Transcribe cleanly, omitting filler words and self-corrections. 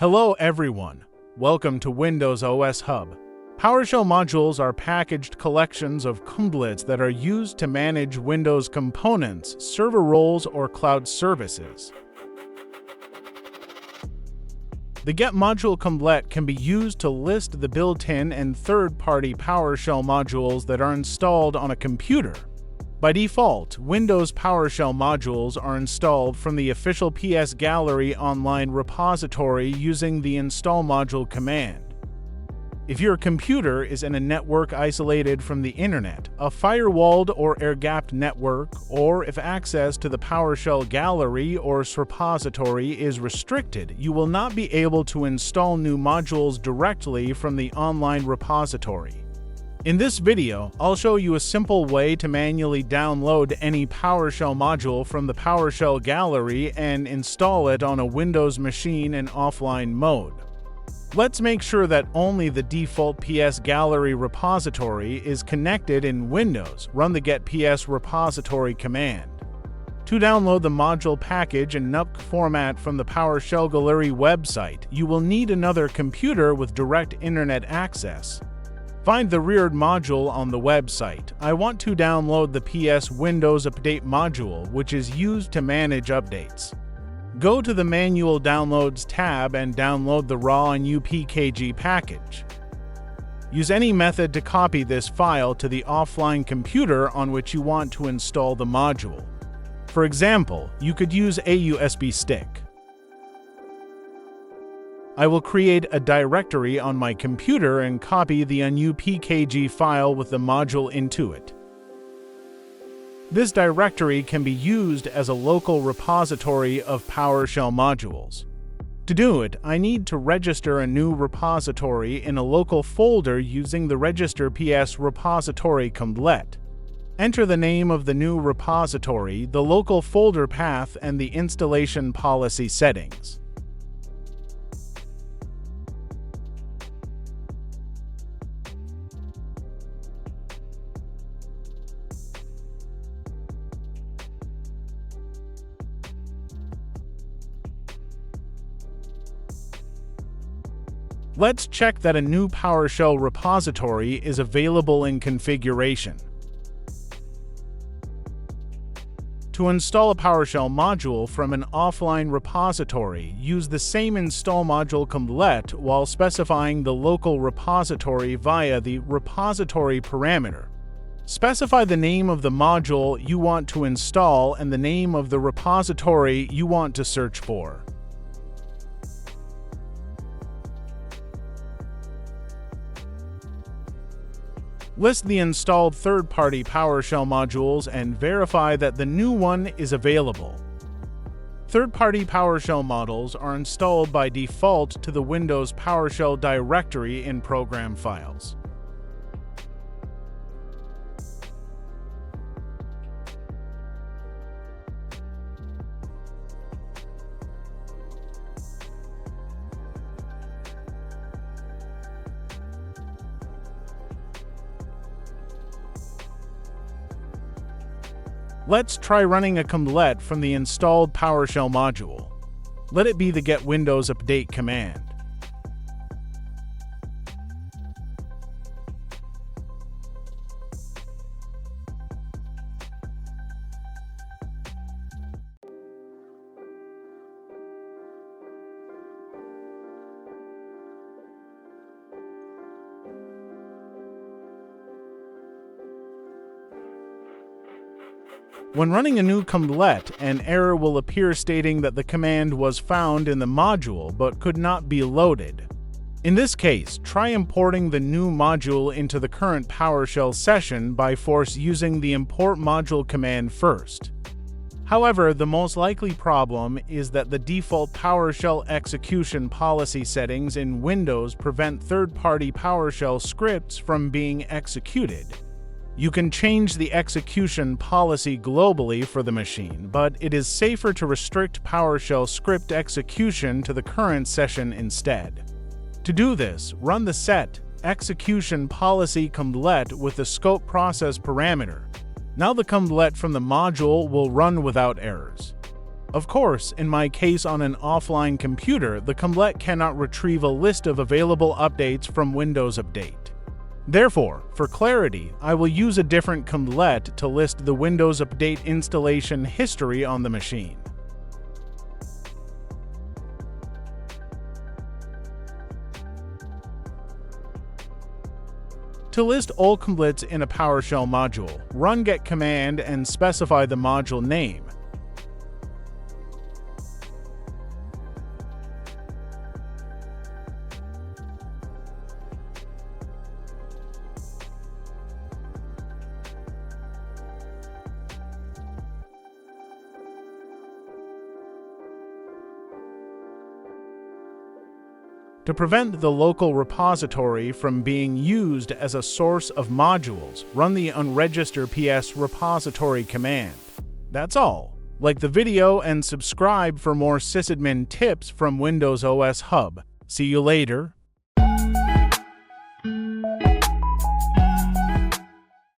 Hello everyone, welcome to Windows OS Hub. PowerShell modules are packaged collections of cmdlets that are used to manage Windows components, server roles, or cloud services. The Get Module cmdlet can be used to list the built-in and third-party PowerShell modules that are installed on a computer. By default, Windows PowerShell modules are installed from the official PowerShell Gallery online repository using the install module command. If your computer is in a network isolated from the internet, a firewalled or air-gapped network, or if access to the PowerShell Gallery or repository is restricted, you will not be able to install new modules directly from the online repository. In this video, I'll show you a simple way to manually download any PowerShell module from the PowerShell Gallery and install it on a Windows machine in offline mode. Let's make sure that only the default PowerShell Gallery repository is connected in Windows. Run the Get PS repository command. To download the module package in NUPKG format from the PowerShell Gallery website, you will need another computer with direct internet access. Find the reared module on the website. I want to download the PS Windows Update module, which is used to manage updates. Go to the Manual Downloads tab and download the raw NUPKG package. Use any method to copy this file to the offline computer on which you want to install the module. For example, you could use a USB stick. I will create a directory on my computer and copy the NUPKG file with the module into it. This directory can be used as a local repository of PowerShell modules. To do it, I need to register a new repository in a local folder using the Register PS repository cmdlet. Enter the name of the new repository, the local folder path, and the installation policy settings. Let's check that a new PowerShell repository is available in configuration. To install a PowerShell module from an offline repository, use the same install module cmdlet while specifying the local repository via the repository parameter. Specify the name of the module you want to install and the name of the repository you want to search for. List the installed third-party PowerShell modules and verify that the new one is available. Third-party PowerShell modules are installed by default to the Windows PowerShell directory in Program Files. Let's try running a cmdlet from the installed PowerShell module. Let it be the Get Windows Update command. When running a new cmdlet, an error will appear stating that the command was found in the module but could not be loaded. In this case, try importing the new module into the current PowerShell session by force using the Import Module command first. However, the most likely problem is that the default PowerShell Execution Policy settings in Windows prevent third-party PowerShell scripts from being executed. You can change the execution policy globally for the machine, but it is safer to restrict PowerShell script execution to the current session instead. To do this, run the Set Execution Policy cmdlet with the Scope Process parameter. Now the cmdlet from the module will run without errors. Of course, in my case on an offline computer, the comblet cannot retrieve a list of available updates from Windows Update. Therefore, for clarity, I will use a different comblet to list the Windows Update installation history on the machine. To list all comblets in a PowerShell module, run get command and specify the module name. To prevent the local repository from being used as a source of modules, run the unregister ps repository command. That's all. Like the video and subscribe for more sysadmin tips from Windows OS Hub. See you later.